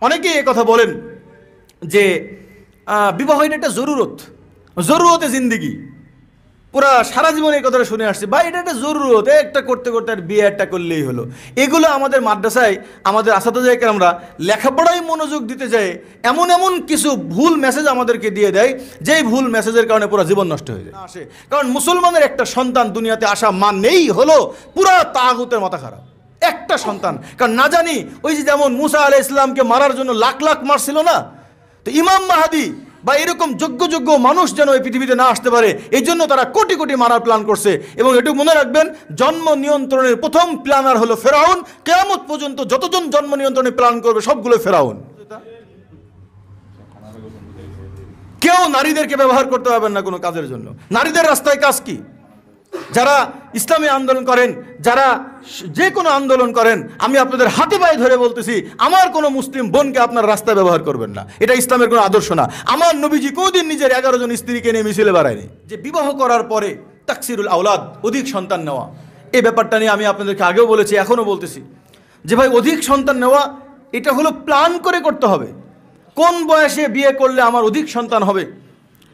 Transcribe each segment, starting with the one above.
অনেকেই এ কথা বলেন যে বিবাহ এটা একটা জরুরতে জিন্দিগি। পুরা সারা জীবন এই কথাটা শুনে আসছে, বা এটা একটা জরুরত, একটা করতে করতে আর বিয়ে একটা করলেই হলো। এগুলো আমাদের মাদ্রাসায় আমাদের আসাদায়ে কেরামরা লেখাপড়ায় মনোযোগ দিতে যায় এমন এমন কিছু ভুল মেসেজ আমাদেরকে দিয়ে দেয়, যেই ভুল মেসেজের কারণে পুরো জীবন নষ্ট হয়ে যায়। আসে কারণ মুসলমানের একটা সন্তান দুনিয়াতে আসা মানেই হলো পুরা তাগুতের মাথা খারাপ একটা সন্তান। কারণ না জানি ওই যে যেমন মুসা আলাইহিস সালামকে মারার জন্য লাখ লাখ মারছিল না, তো ইমাম মাহাদি বা এরকম যোগ্য মানুষ যেন এই পৃথিবীতে না আসতে পারে, এই জন্য তারা কোটি কোটি মারার প্ল্যান করছে। এবং এটুকু মনে রাখবেন, জন্ম নিয়ন্ত্রণের প্রথম প্ল্যানার হলো ফেরাউন। কিয়ামত পর্যন্ত যতজন জন্ম নিয়ন্ত্রণের প্ল্যান করবে সবগুলো ফেরাউন। কেউ নারীদেরকে ব্যবহার করতে পারবেন না কোনো কাজের জন্য। নারীদের রাস্তায় কাজ কি? যারা ইসলামী আন্দোলন করেন, যারা যে কোনো আন্দোলন করেন, আমি আপনাদের হাতে পায়ে ধরে বলতেছি, আমার কোনো মুসলিম বোনকে আপনার রাস্তায় ব্যবহার করবেন না। এটা ইসলামের কোনো আদর্শ না। আমার নবীজি কোনদিন নিজের 11 জন স্ত্রীকে নিয়ে মিছিলে বেড়ায়নি। যে বিবাহ করার পরে তাকসিরুল আওলাদ, অধিক সন্তান নেওয়া, এই ব্যাপারটা নিয়ে আমি আপনাদেরকে আগেও বলেছি, এখনও বলতেছি যে ভাই, অধিক সন্তান নেওয়া এটা হলো প্ল্যান করে করতে হবে। কোন বয়সে বিয়ে করলে আমার অধিক সন্তান হবে,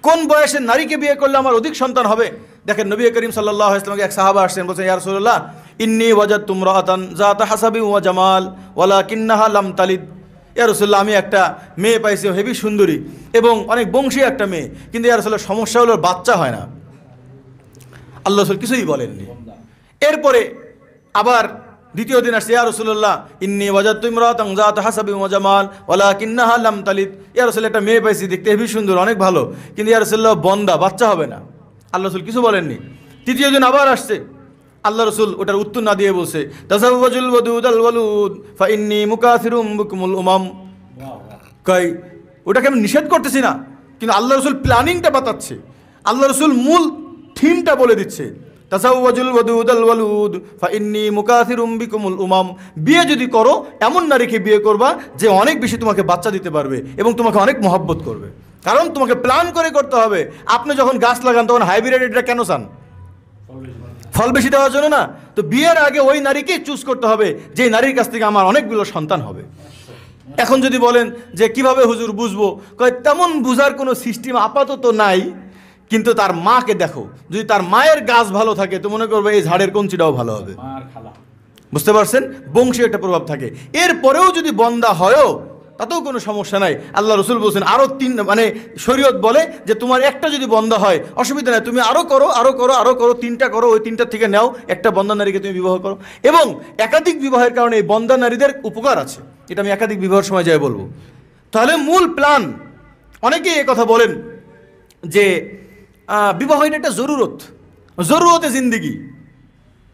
কোন বয়সে নারীকে বিয়ে করলে আমার অধিক সন্তান হবে। দেখেন, নবী করিম সাল্লাল্লাহু আলাইহি ওয়াসাল্লামকে এক সাহাবা আসছেন, বলছেন, ইয়া রাসূলুল্লাহ, ইন্নী ওয়াজাদতু ইমরাআতান যাতা হাসাবি ওয়া জামাল ওয়ালাকিন্নাহা লাম তালিদ। ইয়া রাসূলুল্লাহ, আমি একটা মেয়ে পাইছি, হেবি সুন্দরী এবং অনেক বংশী একটা মেয়ে, কিন্তু ইয়া রাসূলুল্লাহ সমস্যা হলো বাচ্চা হয় না। আল্লাহ রাসূল কিছুই বলেননি। এরপরে আবার দ্বিতীয় দিন আসছে, ইয়া রাসূলুল্লাহ, ইন্নী ওয়াজাদতু ইমরাআতান যাতা হাসাবি ওয়া জামাল ওয়ালাকিন্নাহা লাম তালিদ। ইয়া রাসূলুল্লাহ, একটা মেয়ে পাইছি, দেখতে হেবি সুন্দর, অনেক ভালো, কিন্তু ইয়া রাসূলুল্লাহ বন্দা, বাচ্চা হবে না। আল্লাহ রাসূল কিছু বলেননি। তৃতীয় দিন আবার আসছে, আল্লাহ রাসূল ওটার উত্তর না দিয়ে বলছে, তাযাওয়াজুল ওয়াদুদাল ওয়ালুদ ফা ইন্নী মুকাসিরুম বিকুমুল উমাম। কই ওটাকে আমি নিষেধ করতেছি না, কিন্তু আল্লাহ রাসূল প্ল্যানিংটা বাতাচ্ছে, আল্লাহ রাসূল মূল থিমটা বলে দিচ্ছে, তাযাওয়াজুল ওয়াদুদাল ওয়ালুদ ফা ইন্নী মুকাসিরুম বিকুমুল উমাম। বিয়ে যদি করো, এমন নারীকে বিয়ে করবা যে অনেক বেশি তোমাকে বাচ্চা দিতে পারবে এবং তোমাকে অনেক মহব্বত করবে। কারণ তোমাকে প্ল্যান করে করতে হবে। আপনি যখন গাছ লাগান তখন হাইব্রিড এটা কেন চান? ফল বেশি দেওয়ার জন্য না। তো বিয়ের আগে ওই নারীকে চুজ করতে হবে যে নারীর কাছ থেকে আমার অনেকগুলো সন্তান হবে। এখন যদি বলেন যে কিভাবে হুজুর বুঝবো, তেমন বুঝার কোনো সিস্টেম আপাতত নাই, কিন্তু তার মাকে দেখো, যদি তার মায়ের গাছ ভালো থাকে তো মনে করবে এই ঝাড়ের কঞ্চিটাও ভালো হবে। বুঝতে পারছেন? বংশী একটা প্রভাব থাকে। এরপরেও যদি বন্দা হয়ও তাতেও কোনো সমস্যা নাই। আল্লাহ রসুল বলছেন আরও শরীয়ত বলে যে তোমার একটা যদি বন্দা হয় অসুবিধা নাই, তুমি আরও করো, 3টা করো, ওই 3টার থেকে নাও একটা বন্দা নারীকে তুমি বিবাহ করো। এবং একাধিক বিবাহের কারণে এই বন্দা নারীদের উপকার আছে, এটা আমি একাধিক বিবাহের সময় যাই বলবো। তাহলে মূল প্ল্যান, অনেকেই এ কথা বলেন যে বিবাহ এটা একটা জরুরতে জিন্দিগি।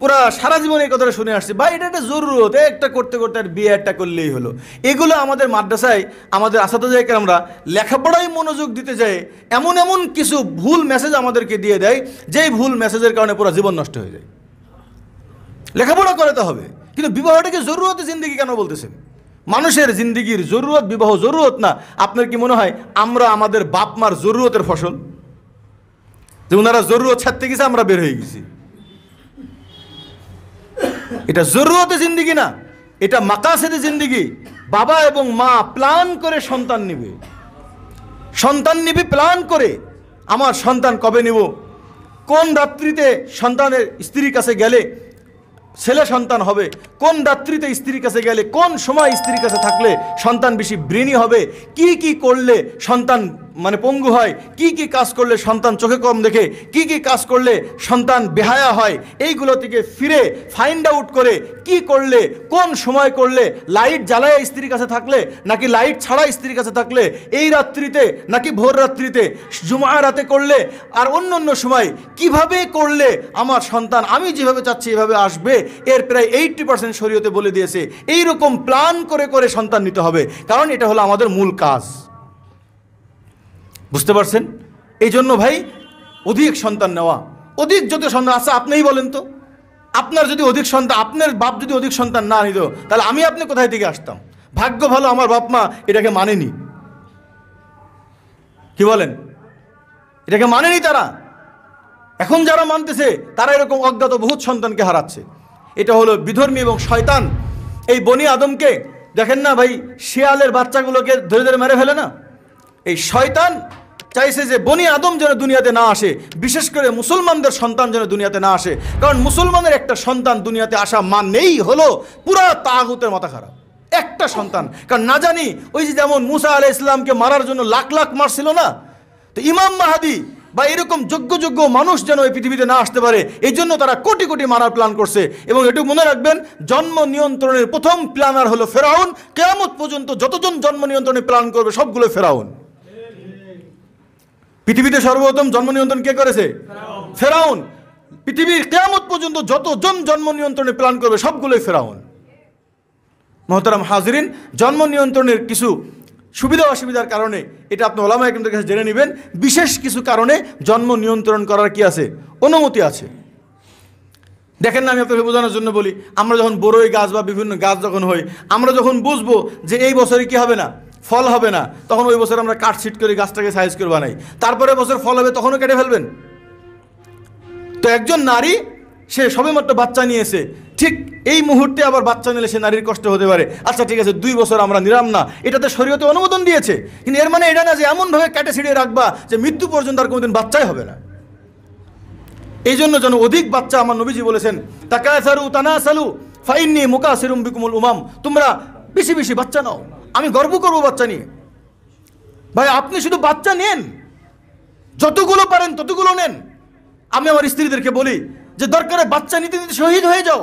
পুরা সারা জীবন এই কথাটা শুনে আসছে, বা এটা একটা জরুরত, একটা করতে করতে আর বিয়ে একটা করলেই হলো। এগুলো আমাদের মাদ্রাসায় আমাদের আসাদায়ে কেরামরা লেখাপড়ায় মনোযোগ দিতে যায় এমন এমন কিছু ভুল মেসেজ আমাদেরকে দিয়ে দেয়, যেই ভুল মেসেজের কারণে পুরো জীবন নষ্ট হয়ে যায়। লেখাপড়া করাতে হবে, কিন্তু বিবাহটাকে জরুরতে জিন্দিগি কেন বলতেছেন? মানুষের জিন্দিগির জরুরত বিবাহ জরুরত না। আপনার কি মনে হয় আমরা আমাদের বাপ মার জরুরতের ফসল? যে ওনারা জরুরত ছাড়তে গেছে, আমরা বের হয়ে গেছি। এটা জরুরতে জিন্দিগি না, এটা মাকাসেদে জিন্দিগি। বাবা এবং মা প্ল্যান করে সন্তান নিবে প্ল্যান করে। আমার সন্তান কবে নিব, কোন রাত্রিতে সন্তানের স্ত্রীর কাছে গেলে ছেলে সন্তান হবে, কোন রাত্রিতে স্ত্রীর কাছে গেলে, কোন সময় স্ত্রীর কাছে থাকলে সন্তান বেশি ব্রেনি হবে, কি করলে সন্তান পঙ্গু হয়, কি কাজ করলে সন্তান চোখে কম দেখে, কি কাজ করলে সন্তান বেহায়া হয়, এইগুলো থেকে ফিরে ফাইন্ড আউট করে কি করলে, কোন সময় করলে, লাইট জ্বালায় স্ত্রীর কাছে থাকলে নাকি লাইট ছাড়া স্ত্রীর কাছে থাকলে, এই রাত্রিতে নাকি ভোর রাত্রিতে, জুমা রাতে করলে আর অন্য সময় কিভাবে করলে আমার সন্তান আমি যেভাবে চাচ্ছি এভাবে আসবে, এর প্রায় 80% শরীয়তে বলে দিয়েছে। এইরকম প্ল্যান করে সন্তান নিতে হবে, কারণ এটা হলো আমাদের মূল কাজ। বুঝতে পারছেন? এই জন্য ভাই, অধিক সন্তান নেওয়া, অধিক যত সন্তান আছে আপনিই বলেন তো, আপনার যদি অধিক সন্তান, আপনার বাপ যদি অধিক সন্তান না নিত, তাহলে আপনি কোথায় থেকে আসতাম? ভাগ্য ভালো আমার বাপ মা এটাকে মানেনি। কি বলেন? এটাকে মানেনি তারা। এখন যারা মানতেছে তারা এরকম অজ্ঞাত বহুত সন্তানকে হারাচ্ছে। এটা হলো বিধর্মী এবং শয়তান এই বনি আদমকে দেখেন না ভাই, শিয়ালের বাচ্চাগুলোকে ধরে ধরে মেরে ফেলে না। এই শয়তান চাইছে যে বনি আদম যেন দুনিয়াতে না আসে, বিশেষ করে মুসলমানদের সন্তান যেন দুনিয়াতে না আসে। কারণ মুসলমানের একটা সন্তান দুনিয়াতে আসা মানেই হলো পুরা তাগুতের মাথা খারাপ। একটা সন্তান, কারণ না জানি ওই যে যেমন মুসা আলাইহিস সালামকে মারার জন্য লাখ লাখ মারছিল না, তো ইমাম মাহাদি বা এরকম যোগ্য মানুষ যেন এই পৃথিবীতে না আসতে পারে, এই জন্য তারা কোটি কোটি মারার প্ল্যান করছে। এবং এটুকু মনে রাখবেন, জন্ম নিয়ন্ত্রণের প্রথম প্ল্যানার হলো ফেরাউন। কিয়ামত পর্যন্ত যতজন জন্ম নিয়ন্ত্রণের প্ল্যান করবে সবগুলো ফেরাউন। পৃথিবীতে সর্বপ্রথম জন্ম নিয়ন্ত্রণ কে করেছে? ফেরাউন। পৃথিবীর কিয়ামত পর্যন্ত যতজন জন্ম নিয়ন্ত্রণের প্ল্যান করবে সবগুলোই ফেরাউন। মুহতারাম হাজিরিন, জন্ম নিয়ন্ত্রণের কিছু সুবিধা অসুবিধার কারণে, এটা আপনি ওলামা ইকরামদের কাছে জেনে নেবেন, বিশেষ কিছু কারণে জন্ম নিয়ন্ত্রণ করার কি আছে? অনুমতি আছে। দেখেন না, আমি আপনাকে বোঝানোর জন্য বলি, আমরা যখন বড়ই গাছ বা বিভিন্ন গাছ যখন হই, আমরা যখন বুঝবো যে এই বছরে কি হবে না, ফল হবে না, তখন ওই বছর আমরা কাটছিট করে গাছটাকে সাইজ করে বানাই। তারপরে বছর ফল হবে, তখনও কেটে ফেলবেন। তো একজন নারী, সে সবেমাত্র বাচ্চা নিয়েছে, ঠিক এই মুহূর্তে আবার বাচ্চা নিলে সে নারীর কষ্ট হতে পারে। আচ্ছা ঠিক আছে, 2 বছর আমরা নিলাম না, এটাতে শরীয়তে অনুমোদন দিয়েছে, কিন্তু এর মানে এটা না যে এমনভাবে কেটে ছিঁড়ে রাখবা যে মৃত্যু পর্যন্ত আর কোনোদিন বাচ্চাই হবে না। এই জন্য যেন অধিক বাচ্চা, আমার নবীজি বলেছেন, তাকাসারু তানাসালু ফাইন্নী মুকাসিরুম বিকুমুল উমাম, তোমরা বেশি বেশি বাচ্চা নাও, আমি গর্ব করবো বাচ্চা নিয়ে। ভাই আপনি শুধু বাচ্চা নেন, যতগুলো পারেন ততগুলো নেন। আমি আমার স্ত্রীদেরকে বলি যে দরকারে বাচ্চা নিতে নিতে শহীদ হয়ে যাও,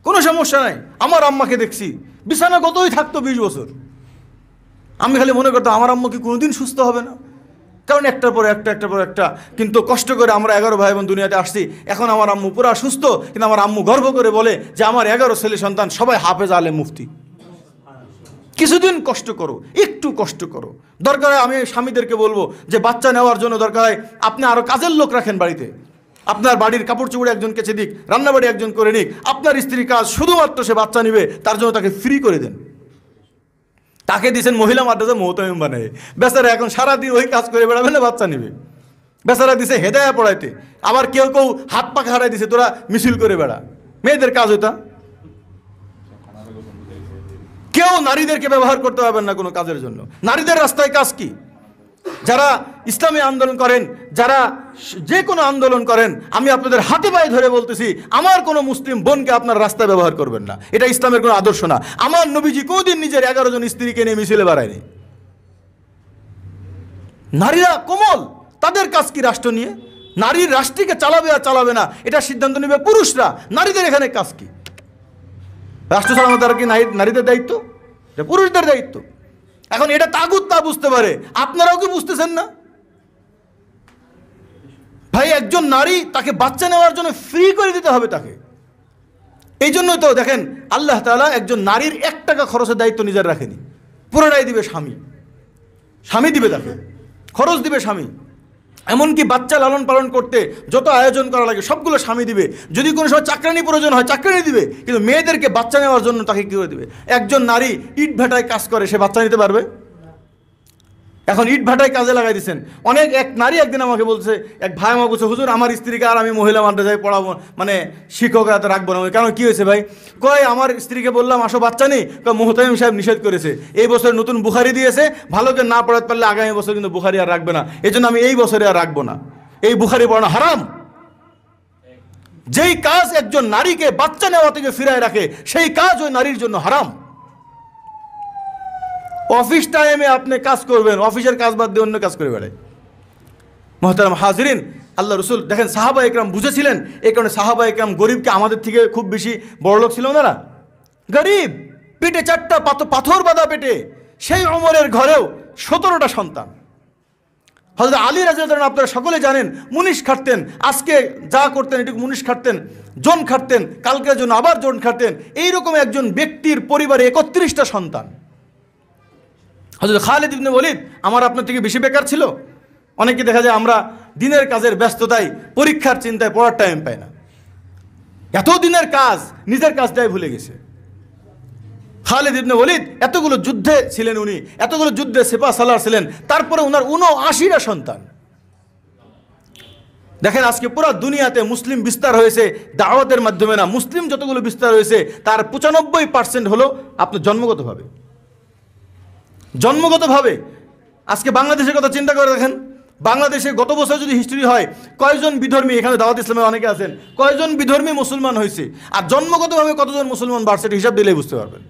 কোনো সমস্যা নাই। আমার আম্মাকে দেখছি বিছানা কতই থাকতো 20 বছর, আমি খালি মনে করতাম আমার আম্মা কি কোনোদিন সুস্থ হবে না, কারণ একটার পর একটা। কিন্তু কষ্ট করে আমরা 11 ভাই বোন দুনিয়াতে আসছি, এখন আমার আম্মু পুরা সুস্থ, কিন্তু আমার আম্মু গর্ব করে বলে যে আমার 11 ছেলে সন্তান সবাই হাফেজ আলেম মুফতি। কিছুদিন কষ্ট করো, একটু কষ্ট করো। দরকার হয় আমি স্বামীদেরকে বলবো যে বাচ্চা নেওয়ার জন্য দরকার হয় আপনি আরও কাজের লোক রাখেন বাড়িতে, আপনার বাড়ির কাপড় চোপড় একজন কেচে দিক, রান্নাবাড়ি একজন করে নিক, আপনার স্ত্রীর কাজ শুধুমাত্র সে বাচ্চা নিবে, তার জন্য তাকে ফ্রি করে দেন। তাকে দিয়েছেন মহিলা মাদ্রাসা মোহতামিম বানায়, বেচারা এখন সারাদিন ওই কাজ করে বেড়াবে না, বাচ্চা নিবে। বেচারা দিছে হেদায়া পড়াইতে, আবার কেউ হাত পাখা হারাই দিছে, তোরা মিছিল করে বেড়া। মেয়েদের কাজ ওইটা। কেউ নারীদেরকে ব্যবহার করতে পারবেন না কোনো কাজের জন্য। নারীদের রাস্তায় কাজ কি? যারা ইসলামী আন্দোলন করেন, যারা যে কোনো আন্দোলন করেন, আমি আপনাদের হাতে পায়ে ধরে বলতেছি, আমার কোনো মুসলিম বোনকে আপনার রাস্তায় ব্যবহার করবেন না। এটা ইসলামের কোনো আদর্শ না। আমার নবীজি কোনদিন নিজের 11 জন স্ত্রীকে নিয়ে মিছিলে বেড়ায়নি। নারীরা কোমল, তাদের কাজ কি রাষ্ট্র নিয়ে? নারীর রাষ্ট্রকে চালাবে আর চালাবে না এটা সিদ্ধান্ত নেবে পুরুষরা। নারীদের এখানে কাজ কি? রাষ্ট্র চালানো তারা কি নারীদের দায়িত্ব? এটা পুরুষদের দায়িত্ব। এখন এটা তাগুত তা বুঝতে পারে, আপনারাও কি বুঝতেছেন না? ভাই একজন নারী, তাকে বাচ্চা নেওয়ার জন্য ফ্রি করে দিতে হবে তাকে। এই জন্যই তো দেখেন আল্লাহ তাআলা একজন নারীর 1 টাকা খরচের দায়িত্ব নিজের রাখেনি, পুরোটাই দিবে স্বামী। স্বামী দিবে, তাকে খরচ দিবে স্বামী। এমনকি বাচ্চা লালন পালন করতে যত আয়োজন করা লাগে সবগুলো স্বামী দিবে। যদি কোনো সময় চাকরানি প্রয়োজন হয় চাকরানি দিবে, কিন্তু মেয়েদেরকে বাচ্চা নেওয়ার জন্য তাকে কী করে দিবে? একজন নারী ইট ভাটায় কাজ করে, সে বাচ্চা নিতে পারবে? এখন ইট ভাটায় কাজে লাগাই দিচ্ছেন। এক নারী একদিন আমাকে বলছে, এক ভাই আমাকে বলছে, হুজুর আমার স্ত্রীকে আর আমি মহিলা মাদ্রাসায় পড়াবো, মানে শিক্ষক এত রাখবো না। কেন, কী হয়েছে ভাই? কয় আমার স্ত্রীকে বললাম আসো বাচ্চা নেই, মুহতামিম সাহেব নিষেধ করেছে, এই বছর নতুন বুখারি দিয়েছে, ভালোকে না পড়াতে পারলে আগামী বছর কিন্তু বুখারি আর রাখবে না, এই জন্য আমি এই বছরে আর রাখবো না। এই বুখারি পড়ানো হারাম। যেই কাজ একজন নারীকে বাচ্চা নেওয়া থেকে ফিরায় রাখে, সেই কাজ ওই নারীর জন্য হারাম। অফিস টাইমে আপনি কাজ করবেন, অফিসের কাজ বাদ দিয়ে অন্য কাজ করে বেড়ায়। মুহতারাম হাজিরিন, আল্লাহ রসুল দেখেন সাহাবা একরাম বুঝেছিলেন, এই কারণে সাহাবা একরাম গরিবকে আমাদের থেকে খুব বেশি বড়লোক ছিল না, গরিব, পেটে 4টা পাথর বাঁধা পেটে, সেই ওমরের ঘরেও 17টা সন্তান। হযরত আলী রাদিয়াল্লাহু আনহু আপনারা সকলে জানেন, মুনিশ খাটতেন, আজকে যা করতেন এটুকু মুনিশ খাটতেন, জন খাটতেন, কালকের জন্য আবার জন খাটতেন। এইরকম একজন ব্যক্তির পরিবারে 31টা সন্তান। হযরত খালিদ ইবনে ওলীদ আমার আপনার থেকে বেশি বেকার ছিল। অনেকে দেখা যায় আমরা দিনের কাজের ব্যস্ততায়, পরীক্ষার চিন্তায় পড়ার টাইম পাই না। এত দিনের কাজ, নিজের কাজটাই ভুলে গেছে। খালিদ ইবনে ওলীদ এতগুলো যুদ্ধে ছিলেন, উনি এতগুলো যুদ্ধে সেপা সালার ছিলেন, তারপরে ওনার 79টা সন্তান। দেখেন আজকে পুরো দুনিয়াতে মুসলিম বিস্তার হয়েছে দাওয়াতের মাধ্যমে না, মুসলিম যতগুলো বিস্তার হয়েছে তার 95% হলো আপনার জন্মগতভাবে। আজকে বাংলাদেশের কথা চিন্তা করে দেখেন, বাংলাদেশে গত বছর যদি হিস্ট্রি হয়, কয়জন বিধর্মী, এখানে দাওয়াত ইসলামে অনেকে আছেন, কয়জন বিধর্মী মুসলমান হয়েছে, আর জন্মগতভাবে কতজন মুসলমান বাড়ছে, হিসাব দিলেই বুঝতে পারবেন।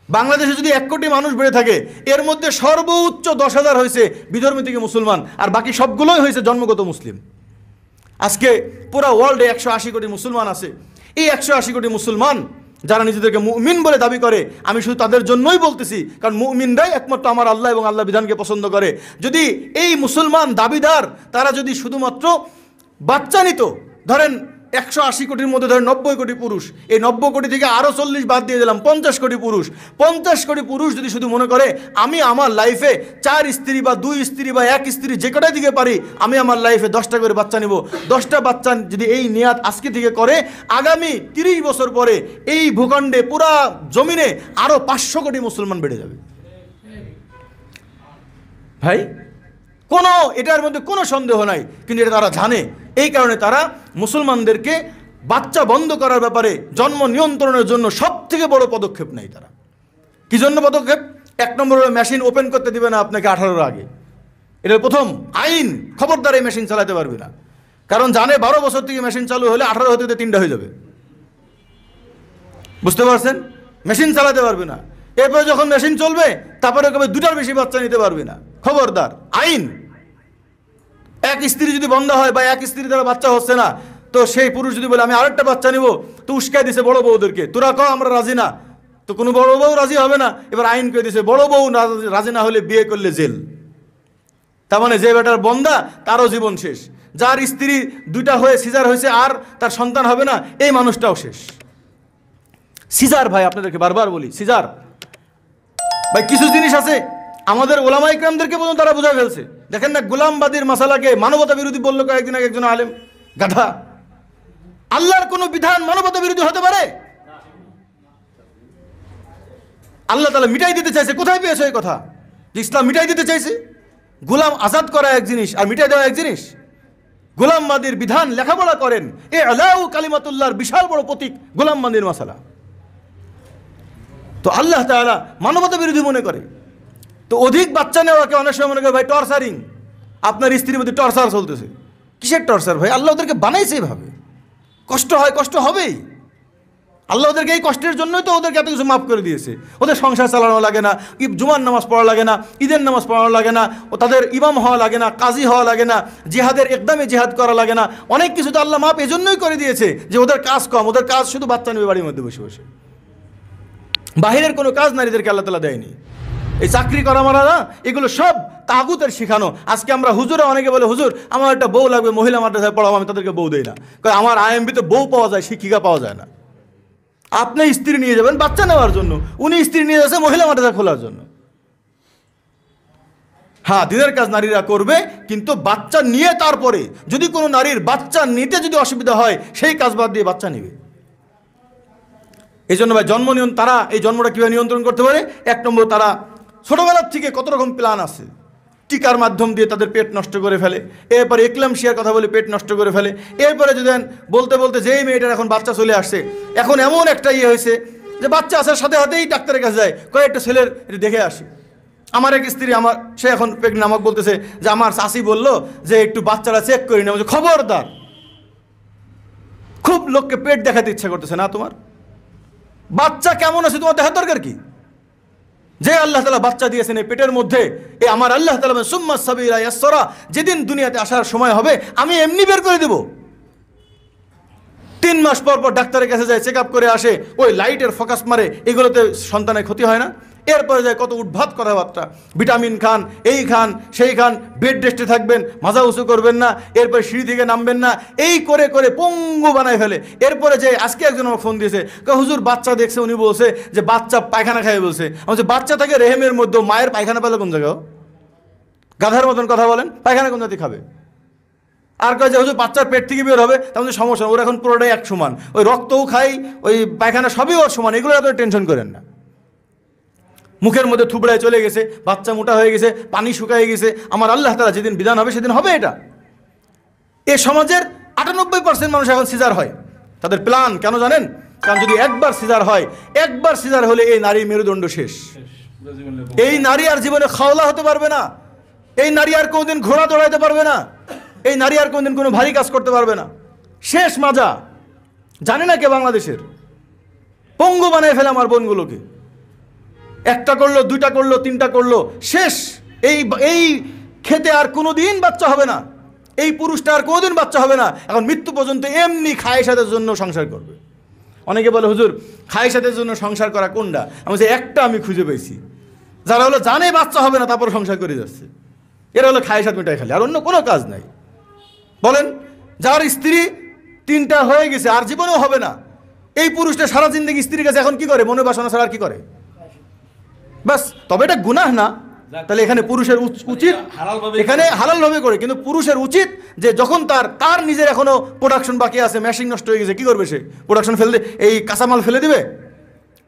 বাংলাদেশে যদি 1 কোটি মানুষ বেড়ে থাকে, এর মধ্যে সর্বোচ্চ 10,000 হয়েছে বিধর্মী থেকে মুসলমান, আর বাকি সবগুলোই হয়েছে জন্মগত মুসলিম। আজকে পুরা ওয়ার্ল্ডে 180 কোটি মুসলমান আছে। এই 180 কোটি মুসলমান যারা নিজেদেরকে মুমিন বলে দাবি করে, আমি শুধু তাদের জন্যই বলতেছি, কারণ মুমিনরাই একমাত্র আমার আল্লাহ এবং আল্লাহ বিধানকে পছন্দ করে। যদি এই মুসলমান দাবিদার তারা যদি শুধুমাত্র বাচ্চা নিত, ধরেন 180 কোটির মধ্যে ধরেন 90 কোটি পুরুষ, এই 90 কোটি থেকে আরও 40 বাদ দিয়ে দিলাম, 50 কোটি পুরুষ। 50 কোটি পুরুষ যদি শুধু মনে করে আমি আমার লাইফে 4 স্ত্রী বা 2 স্ত্রী বা 1 স্ত্রী যে কটাই দিকে পারি, আমি আমার লাইফে 10টা করে বাচ্চা নিব, 10টা বাচ্চা যদি এই নিয়াত আজকে থেকে করে, আগামী 30 বছর পরে এই ভূখণ্ডে পুরা জমিনে আরও 500 কোটি মুসলমান বেড়ে যাবে। ভাই এটার মধ্যে কোনো সন্দেহ নাই, কিন্তু এটা তারা জানে। এই কারণে তারা মুসলমানদেরকে বাচ্চা বন্ধ করার ব্যাপারে জন্ম নিয়ন্ত্রণের জন্য সব থেকে বড় পদক্ষেপ নেয়। তারা কি জন্য পদক্ষেপ? 1 নম্বর হলো মেশিন ওপেন করতে দিবে না আপনাকে 18-র আগে। এটার প্রথম আইন, খবরদার এই মেশিন চালাতে পারবে না, কারণ জানে 12 বছর থেকে মেশিন চালু হলে 18 হতে 3টা হয়ে যাবে। বুঝতে পারছেন? মেশিন চালাতে পারবে না। এরপরে যখন মেশিন চলবে তারপরে কবে 2টার বেশি বাচ্চা নিতে পারবে না, খবরদার আইন। 1 স্ত্রী যদি বন্ধ হয় বা 1 স্ত্রী দ্বারা বাচ্চা হচ্ছে না, তো সেই পুরুষ যদি বলে আমি আরেকটা বাচ্চা নিব, তো উস্কাই দিছে বড় বউদেরকে, তোরা কও আমরা রাজি না, তো কোনো বড় বউ রাজি হবে না। এবার আইন করে দিছে বড় বউ রাজি না হলে বিয়ে করলে জেল। তার মানে যে বেটার বন্ধা তারও জীবন শেষ, যার স্ত্রী 2টা হয়ে সিজার হয়েছে আর তার সন্তান হবে না, এই মানুষটাও শেষ। সিজার ভাই, আপনাদেরকে বারবার বলি, সিজার ভাই, কিছু জিনিস আছে আমাদের ওলামা ইকরামদেরকে পর্যন্ত তারা বুঝা ফেলছে। দেখেন না, গোলামবাদীর মাসালাকে মানবতা বিরোধী বললো কয়েকদিন আগে একজন আলেম, গাধা। আল্লাহর কোন বিধান মানবতা বিরোধী হতে পারে? আল্লাহ তাআলা মিটাই দিতে চাইছে, কোথায় পেয়েছে এই কথা যে ইসলাম মিটাই দিতে চাইছে? গোলাম আজাদ করা এক জিনিস আর মিটাই দেওয়া এক জিনিস। গোলামবাদীর বিধান লেখাপড়া করেন, এ আলাউ কালিমাতুল্লাহর বিশাল বড় প্রতীক গোলামবাদীর মাসালা। তো আল্লাহ তাআলা মানবতা বিরোধী মনে করে। তো অধিক বাচ্চা নেওয়াকে অনেক সময় মনে করে ভাই টর্চারিং, আপনার স্ত্রীর মধ্যে টর্চার চলতেছে। কিসের টর্চার ভাই? আল্লাহ ওদেরকে বানাইছে এভাবে, কষ্ট হয়, কষ্ট হবেই। আল্লাহ ওদেরকে এই কষ্টের জন্যই তো ওদেরকে এত কিছু মাফ করে দিয়েছে। ওদের সংসার চালানো লাগে না, জুমার নামাজ পড়া লাগে না, ঈদের নামাজ পড়ানো লাগে না, ও তাদের ইমাম হওয়া লাগে না, কাজী হওয়া লাগে না, জিহাদের একদমই জিহাদ করা লাগে না। অনেক কিছু তো আল্লাহ মাফ এজন্যই করে দিয়েছে যে ওদের কাজ কম, ওদের কাজ শুধু বাচ্চা নেবে বাড়ির মধ্যে বসে বসে। বাহিরের কোনো কাজ নারীদেরকে আল্লাহ তাআলা দেয়নি। এই চাকরি করা মারা না, এগুলো সব তাগুতের শিখানো। আজকে আমরা হুজুরা অনেকে বলে হুজুর আমার একটা বউ লাগবে, মহিলা মাদ্রাসায় পড়াবো, আমি তাদেরকে বউ দেই না। কারণ আমার আইএমবিতে বউ পাওয়া যায়, শিক্ষিকা পাওয়া যায় না। আপনি স্ত্রী নিয়ে যাবেন বাচ্চা নেওয়ার জন্য, উনি স্ত্রী নিয়ে যাচ্ছে মহিলা মাদ্রাসা খোলার জন্য। হ্যাঁ, দিনের কাজ নারীরা করবে, কিন্তু বাচ্চা নিয়ে তারপরে যদি কোনো নারীর বাচ্চা নিতে যদি অসুবিধা হয়, সেই কাজ বাদ দিয়ে বাচ্চা নেবে। এই জন্য ভাই জন্ম নিয়ন্ত্রণ, তারা এই জন্মটা কীভাবে নিয়ন্ত্রণ করতে পারে? 1 নম্বর, তারা ছোটোবেলার থেকে কত রকম প্ল্যান আছে। টিকার মাধ্যম দিয়ে তাদের পেট নষ্ট করে ফেলে, এরপরে একলামশিয়ার কথা বলে পেট নষ্ট করে ফেলে। এরপরে যদি বলতে বলতে যেই মেয়েটার এখন বাচ্চা চলে আসছে, এখন এমন একটা ইয়ে হয়েছে যে বাচ্চা আসার সাথে সাথেই ডাক্তারের কাছে যায়, কয়েকটা ছেলের এটা দেখে আসি। আমার এক স্ত্রী, সে এখন প্রেগনেন্ট, আমাকে বলতেছে যে আমার শাশি বললো যে একটু বাচ্চারা চেক করে নেওয়া। খবরদার, খুব লোককে পেট দেখাতে ইচ্ছা করতেছে না তোমার? বাচ্চা কেমন আছে তোমার দেখার দরকার কি? যে আল্লাহ তাআলা বাচ্চা দিয়েছেন এই পেটের মধ্যে, এ আমার আল্লাহ তাআলা সুম্মা সাবিলা ইয়াসরা, যেদিন দুনিয়াতে আসার সময় হবে আমি এমনি বের করে দেব। 3 মাস পর পর ডাক্তারের কাছে যায়, চেক আপ করে আসে, ওই লাইটের ফোকাস মারে, এগুলোতে সন্তানের ক্ষতি হয় না? এরপরে যায় কত উদ্ভাত কথাবার্তা, ভিটামিন খান, এই খান, সেই খান, বেড রেস্টে থাকবেন, মাজা উঁচু করবেন না, এরপরে সিঁড়ি থেকে নামবেন না, এই করে করে পঙ্গু বানায় ফেলে। এরপরে যে আজকে একজন আমার ফোন দিয়েছে, হুজুর বাচ্চা দেখছে, উনি বলছে যে বাচ্চা পায়খানা খায় বলছে। আমি বলছি বাচ্চা থাকে রেহেমের মধ্যে, মায়ের পায়খানা পেলে কোন জায়গায়? গাধার মতন কথা বলেন, পায়খানা কোন জাতি খাবে? আর কয় যে হুজুর বাচ্চার পেট থেকে বের হবে, তাহলে সমস্যা, ওর এখন পুরোটাই এক সমান, ওই রক্তও খাই, ওই পায়খানা সবই ওর সমান, এগুলো এত টেনশন করেন না। মুখের মধ্যে থুবড়ায় চলে গেছে, বাচ্চা মোটা হয়ে গেছে, পানি শুকায় গেছে, আমার আল্লাহ তাআলা যেদিন বিধান হবে সেদিন হবে। এটা এ সমাজের 98% মানুষ এখন সিজার হয়। তাদের প্ল্যান কেন জানেন? কারণ যদি একবার সিজার হয়, একবার সিজার হলে এই নারী মেরুদণ্ড শেষ। এই নারী আর জীবনে খাওলা হতে পারবে না, এই নারী আর কোনোদিন ঘোড়া দৌড়াইতে পারবে না, এই নারী আর কোনোদিন কোনো ভারী কাজ করতে পারবে না। শেষ মাজা। জানে না কে বাংলাদেশের? পঙ্গু বানায় ফেলে আমার বোনগুলোকে। একটা করলো, দুইটা করলো, তিনটা করলো, শেষ। এই খেতে আর কোনোদিন বাচ্চা হবে না, এই পুরুষটা আর কোনোদিন বাচ্চা হবে না। এখন মৃত্যু পর্যন্ত এমনি খায়েশাতের জন্য সংসার করবে। অনেকে বলে হুজুর খায়েশাতের জন্য সংসার করা কোনটা? আমি বলছি একটা আমি খুঁজে পেয়েছি, যারা হলো জানে বাচ্চা হবে না তারপর সংসার করে যাচ্ছে, এরা হলো খায়েশাত মেটায় খালি, আর অন্য কোনো কাজ নাই। বলেন যার স্ত্রী 3টা হয়ে গেছে আর জীবনেও হবে না, এই পুরুষটা সারা জিন্দগি স্ত্রীর কাছে এখন কি করে? মনে বাসনা ছাড়া আর কি করে? বাস। তবে এটা গুনাহ না, তাহলে এখানে পুরুষের উচিত, এখানে হালালভাবে করে, কিন্তু পুরুষের উচিত যে যখন তার নিজের এখনো প্রোডাকশন বাকি আছে, মেশিন নষ্ট হয়ে গেছে, কি করবে সে? প্রোডাকশন ফেলে এই কাঁচামাল ফেলে দিবে?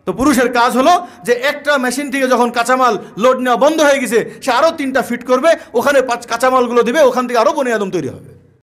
তো পুরুষের কাজ হলো যে একটা মেশিন থেকে যখন কাঁচামাল লোড নেওয়া বন্ধ হয়ে গেছে, সে আরও 3টা ফিট করবে, ওখানে কাঁচামালগুলো দিবে, ওখান থেকে আরও বনি আদম তৈরি হবে।